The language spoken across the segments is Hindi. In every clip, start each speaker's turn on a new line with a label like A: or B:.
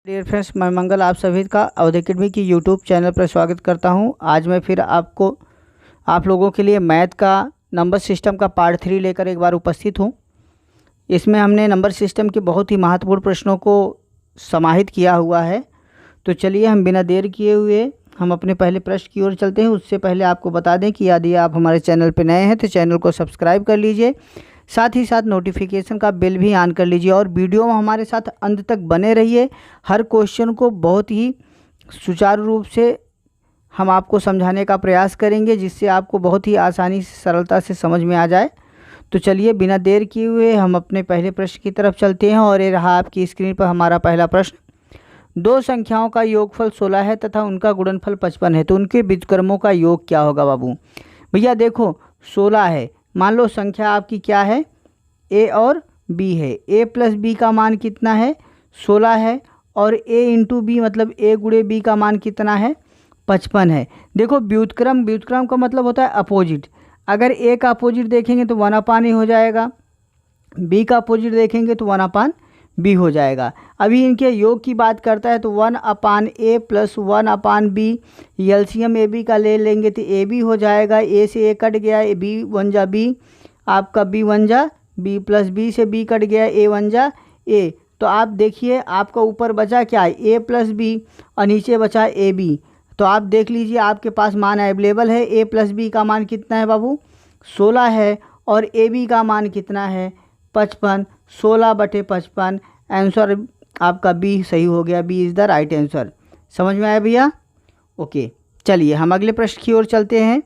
A: डियर फ्रेंड्स, मैं मंगल आप सभी का अवध अकेडमी की यूट्यूब चैनल पर स्वागत करता हूं। आज मैं फिर आप लोगों के लिए मैथ का नंबर सिस्टम का पार्ट 3 लेकर एक बार उपस्थित हूं। इसमें हमने नंबर सिस्टम के बहुत ही महत्वपूर्ण प्रश्नों को समाहित किया हुआ है। तो चलिए हम बिना देर किए हुए हम अपने पहले प्रश्न की ओर चलते हैं। उससे पहले आपको बता दें कि यदि आप हमारे चैनल पर नए हैं तो चैनल को सब्सक्राइब कर लीजिए, साथ ही साथ नोटिफिकेशन का बेल भी ऑन कर लीजिए और वीडियो में हमारे साथ अंत तक बने रहिए। हर क्वेश्चन को बहुत ही सुचारू रूप से हम आपको समझाने का प्रयास करेंगे, जिससे आपको बहुत ही आसानी से सरलता से समझ में आ जाए। तो चलिए बिना देर किए हुए हम अपने पहले प्रश्न की तरफ चलते हैं। और ये रहा आपकी स्क्रीन पर हमारा पहला प्रश्न। दो संख्याओं का योगफल 16 है तथा उनका गुणनफल 55 है, तो उनके बीजक्रमों का योग क्या होगा बाबू? भैया देखो 16 है, मान लो संख्या आपकी क्या है, ए और बी है। ए प्लस बी का मान कितना है? 16 है। और ए इंटू बी मतलब ए गुणे बी का मान कितना है? 55 है। देखो व्युत्क्रम का मतलब होता है अपोजिट। अगर ए का अपोजिट देखेंगे तो 1/a हो जाएगा, बी का अपोजिट देखेंगे तो 1/b हो जाएगा। अभी इनके योग की बात करता है तो 1/a plus 1/b, LCM A B का ले लेंगे तो ए बी हो जाएगा। ए से ए कट गया, ए बी वन जा बी, आपका बी वन जा बी, प्लस बी से बी कट गया, ए वन जा ए। तो आप देखिए आपका ऊपर बचा क्या है? ए प्लस बी और नीचे बचा ए बी। तो आप देख लीजिए आपके पास मान अवेलेबल है। ए प्लस बी का मान कितना है बाबू? 16 है। और ए बी का मान कितना है? 55। 16/55। आंसर आपका बी सही हो गया। B is the right answer. समझ में आया भैया? ओके, चलिए हम अगले प्रश्न की ओर चलते हैं।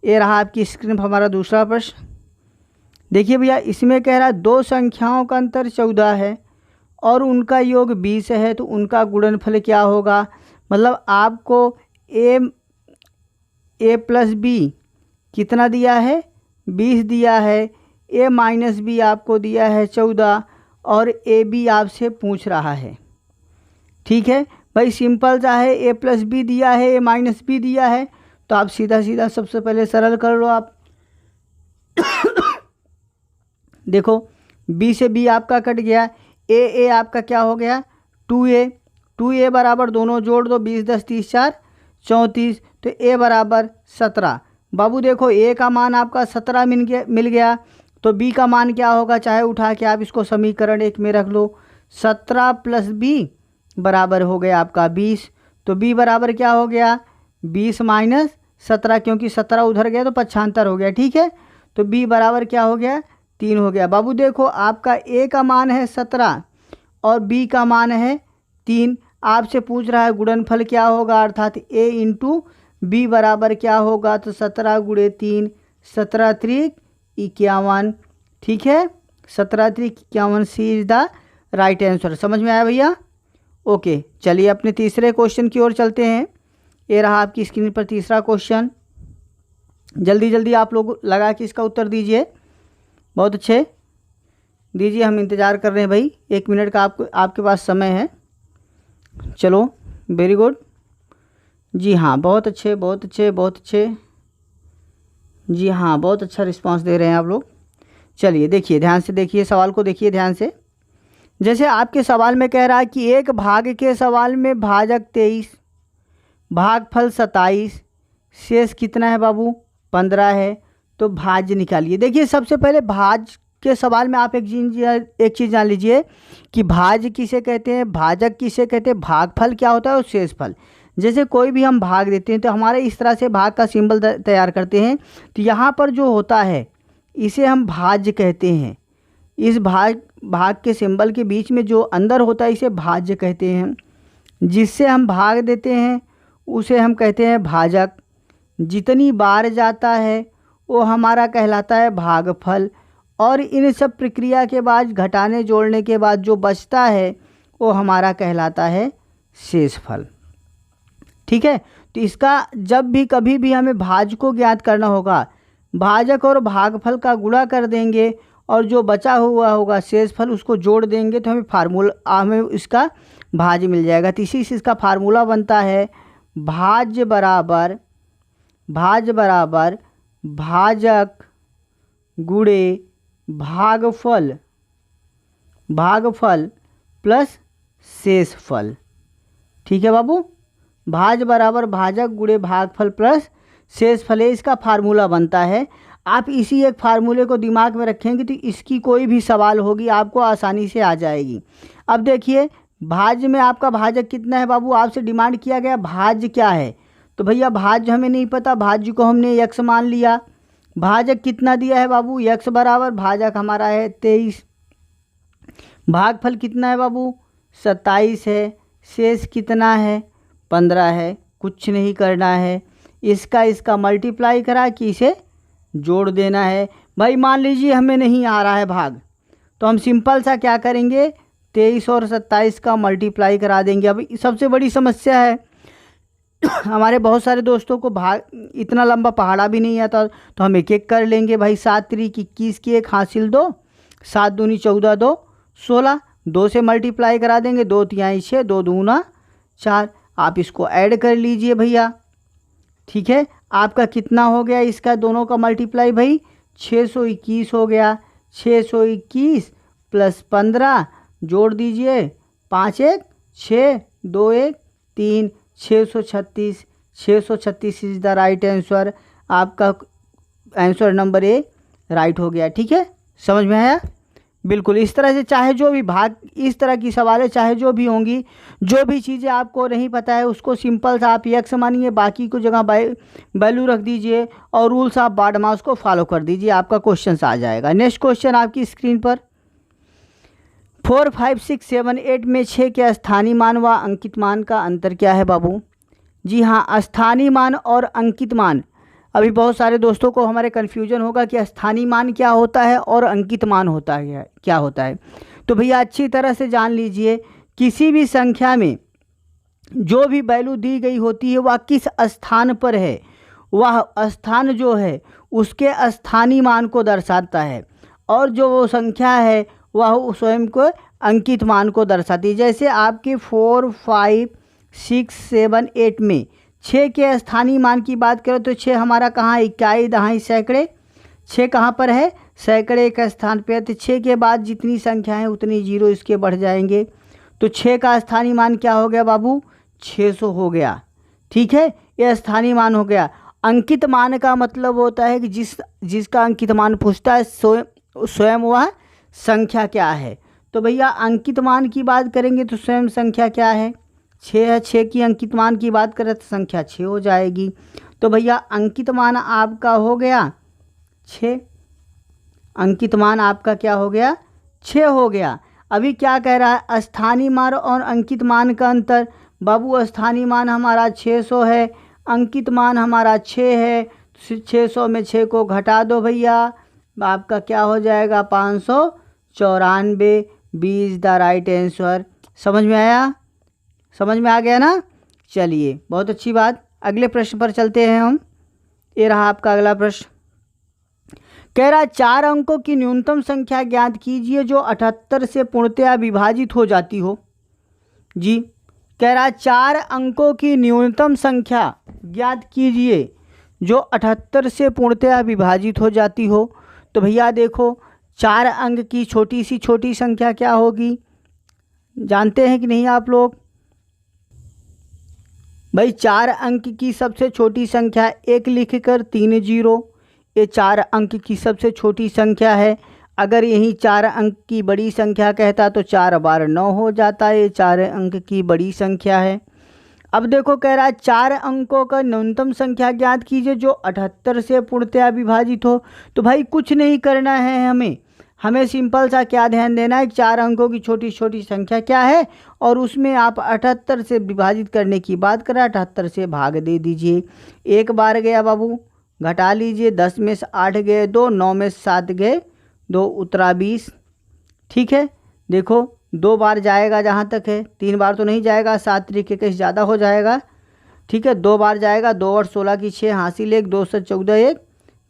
A: ये रहा आपकी स्क्रीन पर हमारा दूसरा प्रश्न। देखिए भैया, इसमें कह रहा है दो संख्याओं का अंतर 14 है और उनका योग 20 है, तो उनका गुणनफल क्या होगा? मतलब आपको ए प्लस बी कितना दिया है? 20 दिया है। ए माइनस बी आपको दिया है 14 और ए बी आपसे पूछ रहा है। ठीक है भाई, सिंपल सा है। ए प्लस बी दिया है, ए माइनस बी दिया है, तो आप सीधा सीधा सबसे पहले सरल कर लो आप। देखो बी से बी आपका कट गया, ए आपका क्या हो गया? 2a बराबर दोनों जोड़ दो, 20 10 30 4 34, तो ए बराबर 17। बाबू देखो ए का मान आपका 17 मिल गया, तो बी का मान क्या होगा? चाहे उठा के आप इसको समीकरण 1 में रख लो। 17 प्लस बी बराबर हो गया आपका 20, तो बी बराबर क्या हो गया? 20 माइनस 17, क्योंकि 17 उधर गया तो 75 हो गया। ठीक है, तो बी बराबर क्या हो गया? 3 हो गया। बाबू देखो आपका ए का मान है 17 और बी का मान है 3। आपसे पूछ रहा है गुणनफल क्या होगा, अर्थात ए इंटू बी बराबर क्या होगा? तो 17 गुणे 3, 17 त्रिक 51। ठीक है, 17 त्रिक 51, सी इज द राइट आंसर। समझ में आया भैया? ओके, चलिए अपने तीसरे क्वेश्चन की ओर चलते हैं। ये रहा आपकी स्क्रीन पर तीसरा क्वेश्चन। जल्दी जल्दी आप लोग लगा के इसका उत्तर दीजिए। बहुत अच्छे दीजिए, हम इंतज़ार कर रहे हैं भाई। 1 मिनट का आपके पास समय है। चलो, वेरी गुड। जी हाँ, बहुत अच्छे बहुत अच्छे बहुत अच्छे। जी हाँ, बहुत अच्छा रिस्पांस दे रहे हैं आप लोग। चलिए देखिए, ध्यान से देखिए, सवाल को देखिए ध्यान से। जैसे आपके सवाल में कह रहा है कि एक भाग के सवाल में भाजक 23, भागफल 27, शेष कितना है बाबू? 15 है। तो भाज्य निकालिए। देखिए सबसे पहले भाज्य के सवाल में आप एक चीज़ जान लीजिए कि भाज्य किसे कहते हैं, भाजक किसे कहते हैं, भागफल क्या होता है और शेषफल। जैसे कोई भी हम भाग देते हैं तो हमारे इस तरह से भाग का सिंबल तैयार करते हैं, तो यहाँ पर जो होता है इसे हम भाज्य कहते हैं। इस भाग के सिंबल के बीच में जो अंदर होता है इसे भाज्य कहते हैं। जिससे हम भाग देते हैं उसे हम कहते हैं भाजक। जितनी बार जाता है वो हमारा कहलाता है भागफल। और इन सब प्रक्रिया के बाद घटाने जोड़ने के बाद जो बचता है वो हमारा कहलाता है शेषफल। ठीक है, तो इसका जब भी कभी भी हमें भाज्य को ज्ञात करना होगा, भाजक और भागफल का गुणा कर देंगे और जो बचा हुआ होगा शेषफल उसको जोड़ देंगे, तो हमें इसका भाज्य मिल जाएगा। तो इसी से इसका फार्मूला बनता है भाज्य बराबर भाजक गुणे भागफल प्लस शेषफल। ठीक है बाबू। भाज बराबर भाजक गुणे भागफल प्लस शेषफल, इसका फार्मूला बनता है। आप इसी एक फार्मूले को दिमाग में रखेंगे तो इसकी कोई भी सवाल होगी आपको आसानी से आ जाएगी। अब देखिए भाज्य में आपका भाजक कितना है बाबू, आपसे डिमांड किया गया भाज्य क्या है, तो भैया भाज्य हमें नहीं पता, भाज्य को हमने यक्स मान लिया। भाजक कितना दिया है बाबू, यक्स बराबर भाजक हमारा है 23। भागफल कितना है बाबू 27 है। शेष कितना है 15 है। कुछ नहीं करना है, इसका मल्टीप्लाई करा कि इसे जोड़ देना है। भाई मान लीजिए हमें नहीं आ रहा है भाग, तो हम सिंपल सा क्या करेंगे 23 और 27 का मल्टीप्लाई करा देंगे। अब सबसे बड़ी समस्या है हमारे बहुत सारे दोस्तों को भाग इतना लंबा पहाड़ा भी नहीं आता, तो हम एक एक कर लेंगे। भाई 7 त्रिक 21 की एक हासिल 2, 7 दूनी 14, 2 16, 2 से मल्टीप्लाई करा देंगे, 2 तिहाई 6, 2 दूना 4। आप इसको ऐड कर लीजिए भैया, ठीक है। आपका कितना हो गया इसका दोनों का मल्टीप्लाई भाई 621 हो गया। 621 प्लस 15 जोड़ दीजिए, 5 1 6 2 1 3 636। 636 इज द राइट आंसर। आपका आंसर नंबर ए राइट हो गया, ठीक है। समझ में आया? बिल्कुल इस तरह से चाहे जो भी भाग इस तरह की सवालें चाहे जो भी होंगी, जो भी चीज़ें आपको नहीं पता है उसको सिंपल सा आप यक्स मानिए, बाकी को जगह वैल्यू रख दीजिए और रूल्स ऑफ बारहमास को फॉलो कर दीजिए, आपका क्वेश्चन आ जाएगा। नेक्स्ट क्वेश्चन आपकी स्क्रीन पर 4 5 6 7 8 में 6 के स्थानीय मान व अंकित मान का अंतर क्या है बाबू? जी हाँ, स्थानीय मान और अंकित मान, अभी बहुत सारे दोस्तों को हमारे कन्फ्यूजन होगा कि स्थानीय मान क्या होता है और अंकित मान होता है क्या होता है। तो भैया अच्छी तरह से जान लीजिए, किसी भी संख्या में जो भी वैल्यू दी गई होती है वह किस स्थान पर है, वह स्थान जो है उसके स्थानीय मान को दर्शाता है, और जो वो संख्या है वह स्वयं को अंकित मान को दर्शाती है। जैसे आपके 4 5 6 7 8 में 6 के स्थानीय मान की बात करें तो 6 हमारा कहाँ है, इकाई दहाई सैकड़े। 6 कहाँ पर है, सैकड़े के स्थान पे है। तो 6 के बाद जितनी संख्या है उतनी जीरो इसके बढ़ जाएंगे। तो 6 का स्थानीय मान क्या हो गया बाबू 600 हो गया, ठीक है। यह स्थानीय मान हो गया। अंकित मान का मतलब होता है कि जिसका अंकित मान पूछता है स्वयं वह संख्या क्या है। तो भैया अंकित मान की बात करेंगे तो स्वयं संख्या क्या है 6 है। 6 की अंकित मान की बात करें तो संख्या 6 हो जाएगी। तो भैया अंकित मान आपका हो गया 6, अंकित मान आपका क्या हो गया 6 हो गया। अभी क्या कह रहा है स्थानीय मान और अंकित मान का अंतर। बाबू स्थानीय मान हमारा 600 है, अंकित मान हमारा 6 है। 600 में 6 को घटा दो भैया, आपका क्या हो जाएगा 594। 20 द राइट आंसर। समझ में आया? समझ में आ गया ना? चलिए बहुत अच्छी बात। अगले प्रश्न पर चलते हैं हम। ये रहा आपका अगला प्रश्न। कह रहा 4 अंकों की न्यूनतम संख्या ज्ञात कीजिए जो 78 से पूर्णतया विभाजित हो जाती हो। जी कह रहा 4 अंकों की न्यूनतम संख्या ज्ञात कीजिए जो 78 से पूर्णतया विभाजित हो जाती हो। तो भैया देखो 4 अंक की छोटी सी छोटी संख्या क्या होगी, जानते हैं कि नहीं आप लोग? भाई 4 अंक की सबसे छोटी संख्या 1 लिखकर 3 जीरो, ये 4 अंक की सबसे छोटी संख्या है। अगर यही 4 अंक की बड़ी संख्या कहता तो 4 बार 9 हो जाता, ये 4 अंक की बड़ी संख्या है। अब देखो कह रहा है 4 अंकों का न्यूनतम संख्या ज्ञात कीजिए जो 78 से पूर्णतया विभाजित हो। तो भाई कुछ नहीं करना है, हमें सिंपल सा क्या ध्यान देना है, 4 अंकों की छोटी छोटी संख्या क्या है और उसमें आप 78 से विभाजित करने की बात करें, 78 से भाग दे दीजिए। एक बार गया बाबू, घटा लीजिए, 10 में से 8 गए 2, 9 में से 7 गए 2, उतरा 20, ठीक है। देखो 2 बार जाएगा जहाँ तक है, 3 बार तो नहीं जाएगा, 7 तरीके के ज़्यादा हो जाएगा, ठीक है। 2 बार जाएगा, 2 और 16 की 6 हासिल 1, 2 से 14 1,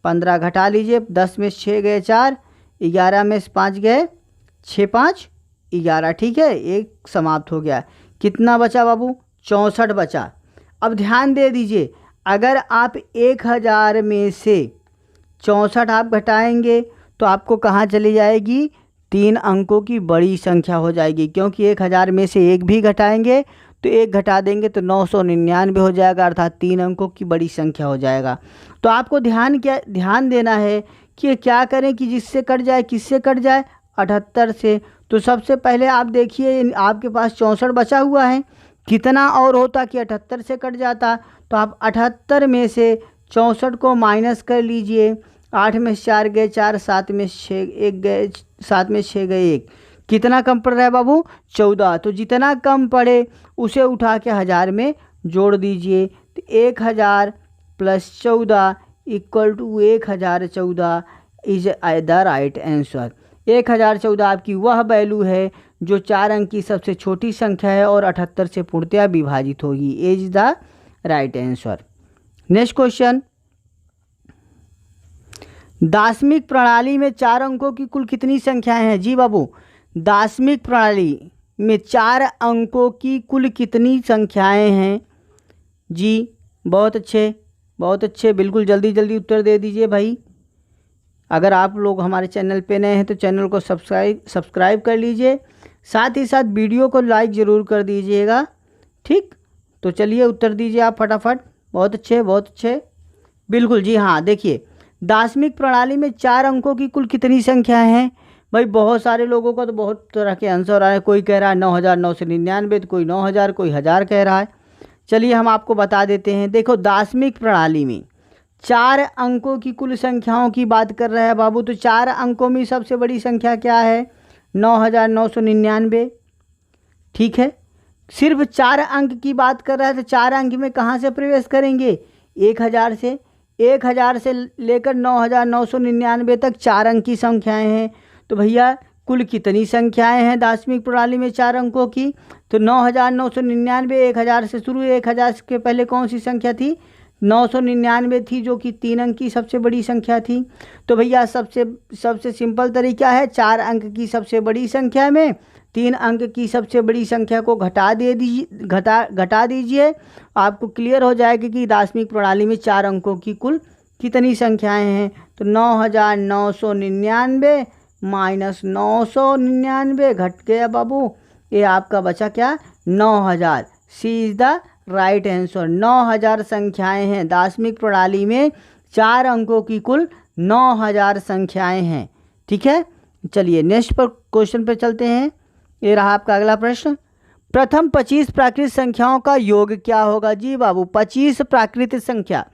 A: 15 घटा लीजिए, 10 में से 6 गए 4, 11 में से 5 गए 6 5 11, ठीक है। एक समाप्त हो गया। कितना बचा बाबू 64 बचा। अब ध्यान दे दीजिए, अगर आप 1000 में से 64 आप घटाएंगे तो आपको कहाँ चली जाएगी, 3 अंकों की बड़ी संख्या हो जाएगी, क्योंकि 1000 में से 1 भी घटाएंगे तो 1 घटा देंगे तो 999 हो जाएगा, अर्थात 3 अंकों की बड़ी संख्या हो जाएगा। तो आपको ध्यान देना है कि क्या करें कि जिससे कट जाए, किससे कट जाए, 78 से। तो सबसे पहले आप देखिए आपके पास 64 बचा हुआ है, कितना और होता कि 78 से कट जाता। तो आप 78 में से 64 को माइनस कर लीजिए, 8 में 4 गए 4, 7 में 6 1 गए, 7 में 6 गए 1, कितना कम पड़ रहा है बाबू, 14। तो जितना कम पड़े उसे उठा के 1000 में जोड़ दीजिए। तो 1000 plus 14 equal to 1014 is the right answer. 1014 आपकी वह वैल्यू है जो 4 अंक की सबसे छोटी संख्या है और 78 से पूर्णतया विभाजित होगी। Is the right answer. Next question, दाशमिक प्रणाली में 4 अंकों की कुल कितनी संख्याएं हैं? जी बाबू, दाशमिक प्रणाली में 4 अंकों की कुल कितनी संख्याएं हैं? जी बहुत अच्छे, बहुत अच्छे, बिल्कुल जल्दी जल्दी उत्तर दे दीजिए भाई। अगर आप लोग हमारे चैनल पे नए हैं तो चैनल को सब्सक्राइब कर लीजिए, साथ ही साथ वीडियो को लाइक ज़रूर कर दीजिएगा। ठीक, तो चलिए उत्तर दीजिए आप फटाफट। बहुत अच्छे, बहुत अच्छे, बिल्कुल जी हाँ। देखिए, दाशमिक प्रणाली में 4 अंकों की कुल कितनी संख्याएं हैं? भाई बहुत सारे लोगों का तो बहुत तरह के आंसर आए, कोई कह रहा है 9999, तो कोई 9000, कोई 1000 कह रहा है। चलिए हम आपको बता देते हैं। देखो, दाशमिक प्रणाली में 4 अंकों की कुल संख्याओं की बात कर रहे हैं बाबू। तो 4 अंकों में सबसे बड़ी संख्या क्या है? 9999। ठीक है, सिर्फ 4 अंक की बात कर रहा है तो 4 अंक में कहाँ से प्रवेश करेंगे? 1000 से। 1000 से लेकर 9999 तक 4 अंक की संख्याएं हैं। तो भैया कुल कितनी संख्याएं हैं दाशमिक प्रणाली में 4 अंकों की? तो 9999, 1000 से शुरू, 1000 के पहले कौन सी संख्या थी? 999 थी, जो कि 3 अंक की सबसे बड़ी संख्या थी। तो भैया सबसे सिंपल तरीका है, 4 अंक की सबसे बड़ी संख्या में 3 अंक की सबसे बड़ी संख्या को घटा दीजिए। आपको क्लियर हो जाएगा कि दाशमिक प्रणाली में 4 अंकों की कुल कितनी संख्याएं हैं। तो 9999 माइनस 999 घट गया बाबू, ये आपका बचा क्या? 9000। सी इज द राइट आंसर। 9000 संख्याएं हैं दाशमिक प्रणाली में, 4 अंकों की कुल 9000 संख्याएं हैं। ठीक है, चलिए नेक्स्ट पर क्वेश्चन पर चलते हैं। ये रहा आपका अगला प्रश्न, प्रथम 25 प्राकृतिक संख्याओं का योग क्या होगा? जी बाबू, 25 प्राकृतिक संख्या।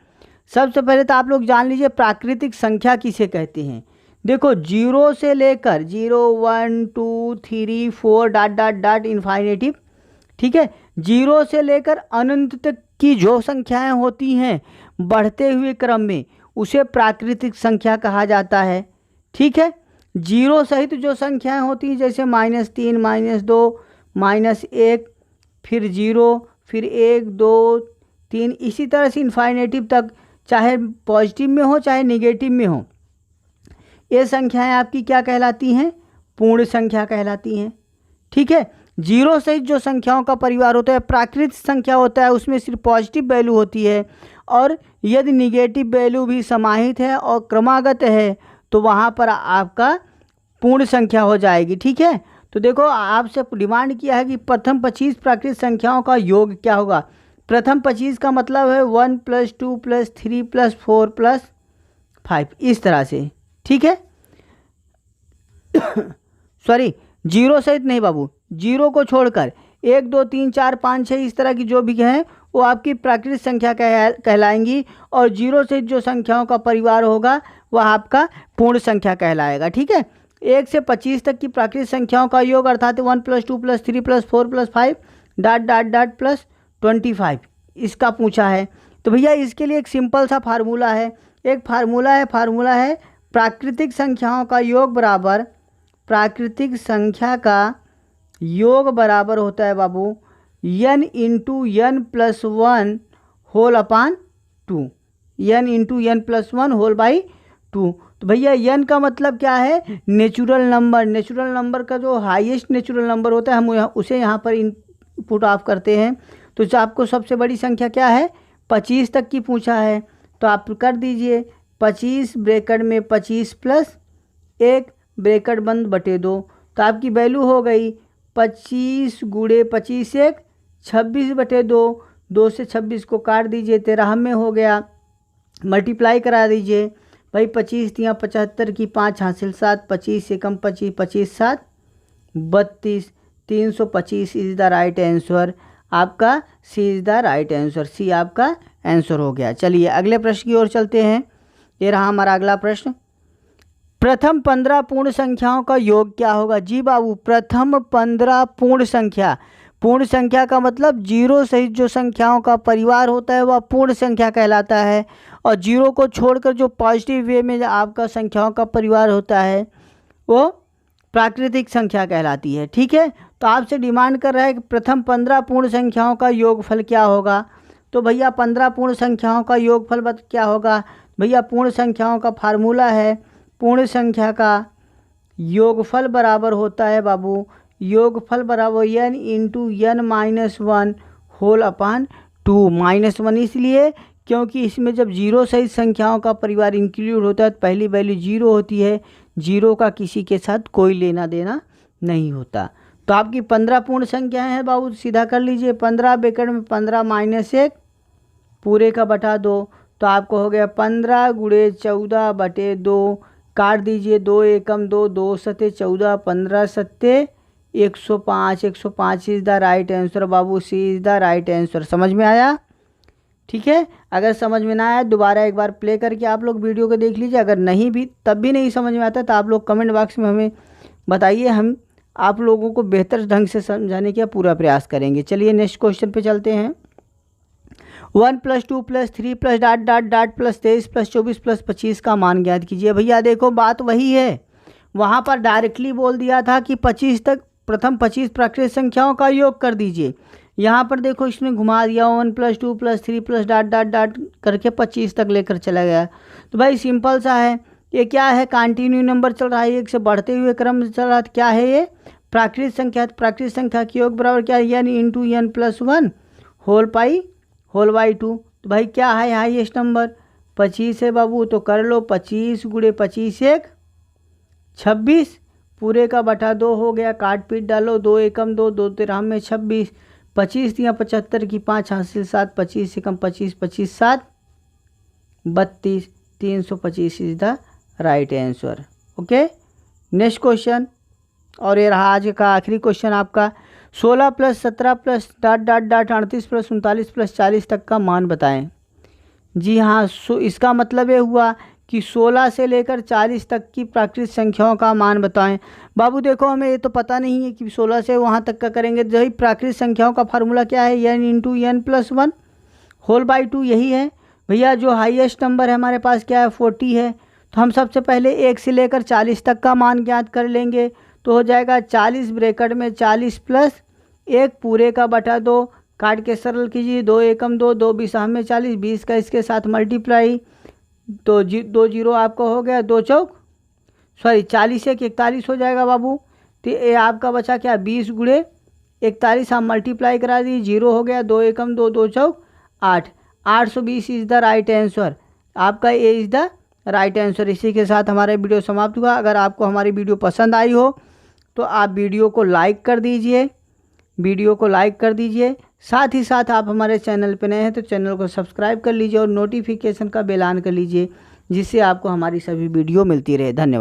A: सबसे पहले तो आप लोग जान लीजिए प्राकृतिक संख्या किसे कहते हैं। देखो, 0 से लेकर 0 1 2 3 4 डॉट डॉट डॉट इन्फाइनेटिव। ठीक है, 0 से लेकर अनंत तक की जो संख्याएं होती हैं बढ़ते हुए क्रम में, उसे प्राकृतिक संख्या कहा जाता है। ठीक है, 0 सहित जो संख्याएं होती हैं जैसे -3 -2 -1, फिर 0, फिर 1 2 3, इसी तरह से इन्फाइनेटिव तक, चाहे पॉजिटिव में हो चाहे नेगेटिव में हो, ये संख्याएं आपकी क्या कहलाती हैं? पूर्ण संख्या कहलाती हैं। ठीक है, 0 सहित जो संख्याओं का परिवार होता है प्राकृतिक संख्या होता है, उसमें सिर्फ पॉजिटिव वैल्यू होती है, और यदि निगेटिव वैल्यू भी समाहित है और क्रमागत है तो वहाँ पर आपका पूर्ण संख्या हो जाएगी। ठीक है, तो देखो आपसे डिमांड किया है कि प्रथम 25 प्राकृतिक संख्याओं का योग क्या होगा। प्रथम 25 का मतलब है 1 + 2 + 3 + 4 + 5, इस तरह से। ठीक है, सॉरी, 0 सहित नहीं बाबू, 0 को छोड़कर 1 2 3 4 5 6 इस तरह की जो भी हैं वो आपकी प्राकृतिक संख्या कहलाएंगी, और 0 सहित जो संख्याओं का परिवार होगा वह आपका पूर्ण संख्या कहलाएगा। ठीक है, 1 से 25 तक की प्राकृतिक संख्याओं का योग अर्थात 1 + 2 + 3 + 4 + 5 डॉट डॉट डॉट प्लस 25 इसका पूछा है। तो भैया इसके लिए एक सिंपल सा फार्मूला है, फार्मूला है प्राकृतिक संख्याओं का योग बराबर, प्राकृतिक संख्या का योग बराबर होता है बाबू n × n + 1 whole upon 2, n × n + 1 whole by 2। तो भैया n का मतलब क्या है? Natural number. नेचुरल नंबर का जो हाईएस्ट नेचुरल नंबर होता है हम उसे यहाँ पर इनपुट ऑफ करते हैं। तो आपको सबसे बड़ी संख्या क्या है? 25 तक की पूछा है, तो आप कर दीजिए 25 ब्रैकेट में 25 + 1 ब्रैकेट बंद बटे 2, तो आपकी वैल्यू हो गई 25 × 25 = 26/2, 2 से 26 को काट दीजिए, 13 में हो गया, मल्टीप्लाई करा दीजिए भाई। 25 तियाँ 75 की 5 हासिल 7, 25 से कम 25, 25 7 32, 325 इज़ द राइट आंसर। आपका सी इज़ द राइट आंसर, सी आपका आंसर हो गया। चलिए अगले प्रश्न की ओर चलते हैं। ये रहा हमारा अगला प्रश्न। प्रथम 15 पूर्ण संख्याओं का योग क्या होगा? जी बाबू, प्रथम 15 पूर्ण संख्या, पूर्ण संख्या का मतलब जीरो सहित जो संख्याओं का परिवार होता है वह पूर्ण संख्या कहलाता है, और जीरो को छोड़कर जो पॉजिटिव वे में आपका संख्याओं का परिवार होता है वो प्राकृतिक संख्या कहलाती है। ठीक है, तो आपसे डिमांड कर रहा है कि प्रथम 15 पूर्ण संख्याओं का योगफल क्या होगा। तो भैया 15 पूर्ण संख्याओं का योगफल क्या होगा? भैया पूर्ण संख्याओं का फार्मूला है, पूर्ण संख्या का योगफल बराबर होता है बाबू, योगफल बराबर n into n-1 whole upon 2। -1 इसलिए क्योंकि इसमें जब जीरो सहित संख्याओं का परिवार इंक्लूड होता है तो पहली वैल्यू जीरो होती है, जीरो का किसी के साथ कोई लेना देना नहीं होता। तो आपकी 15 पूर्ण संख्याएं हैं बाबू, सीधा कर लीजिए। 15 ब्रैकेट में 15 -1 पूरे का बटा 2, तो आपको हो गया 15 × 14/2, काट दीजिए, 2 एकम 2, 2 सते 14, 15 सत्ते 105, 105 इज़ द राइट आंसर बाबू, C is the right answer. समझ में आया? ठीक है, अगर समझ में ना आया दोबारा एक बार प्ले करके आप लोग वीडियो को देख लीजिए। अगर नहीं भी तब भी नहीं समझ में आता तो आप लोग कमेंट बॉक्स में हमें बताइए, हम आप लोगों को बेहतर ढंग से समझाने का पूरा प्रयास करेंगे। चलिए नेक्स्ट क्वेश्चन पे चलते हैं। 1 + 2 + 3 + ... + 23 + 24 + 25 का मान ज्ञात कीजिए। भैया देखो बात वही है, वहाँ पर डायरेक्टली बोल दिया था कि 25 तक प्रथम 25 प्राकृतिक संख्याओं का योग कर दीजिए। यहाँ पर देखो इसने घुमा दिया, 1 + 2 + 3 + ... करके 25 तक लेकर चला गया। तो भाई सिंपल सा है, ये क्या है? कंटिन्यू नंबर चल रहा है, एक से बढ़ते हुए क्रम में चल रहा है। क्या है ये? प्राकृतिक संख्या। प्राकृतिक संख्या के योग बराबर क्या है? n into n+1 होल/2। तो भाई क्या है हाईएस्ट नंबर? 25 है बाबू, तो कर लो 25 × 25 1 26, पूरे का बटा 2 हो गया, काट पीट डालो, 2 एकम 2, 2 13 में 26, 25 तियाँ 75 की 5 हासिल 7, 25 से कम 25, 25 7 32, 325 is the right answer. Okay, next question, और ये रहा आज का आखिरी क्वेश्चन आपका। 16 + 17 + ... 38 + 39 + 40 तक का मान बताएं। जी हाँ, इसका मतलब ये हुआ कि 16 से लेकर 40 तक की प्राकृतिक संख्याओं का मान बताएं। बाबू देखो हमें ये तो पता नहीं है कि 16 से वहाँ तक का करेंगे। जो ही प्राकृतिक संख्याओं का फार्मूला क्या है? n इंटू n+1 होल/2 यही है। भैया जो हाईएस्ट नंबर है हमारे पास क्या है? 40 है। तो हम सबसे पहले 1 से लेकर 40 तक का मान ज्ञात कर लेंगे, तो हो जाएगा 40 ब्रैकेट में 40 + 1 पूरे का बटा 2, काट के सरल कीजिए, 2 एकम 2, 2 बिसा में 40, 20 का इसके साथ मल्टीप्लाई, तो 2 जीरो आपका हो गया, 2 चौक 40 1 41 हो जाएगा बाबू। तो ये आपका बचा क्या? 20 × 41 आप मल्टीप्लाई करा दीजिए, जीरो हो गया, 2 एकम 2, 2 चौक 8, 820 इज़ द राइट आंसर। आपका A is the right answer. इसी के साथ हमारा वीडियो समाप्त हुआ। अगर आपको हमारी वीडियो पसंद आई हो तो आप वीडियो को लाइक कर दीजिए, साथ ही साथ आप हमारे चैनल पर नए हैं तो चैनल को सब्सक्राइब कर लीजिए और नोटिफिकेशन का बेल ऑन कर लीजिए, जिससे आपको हमारी सभी वीडियो मिलती रहे। धन्यवाद।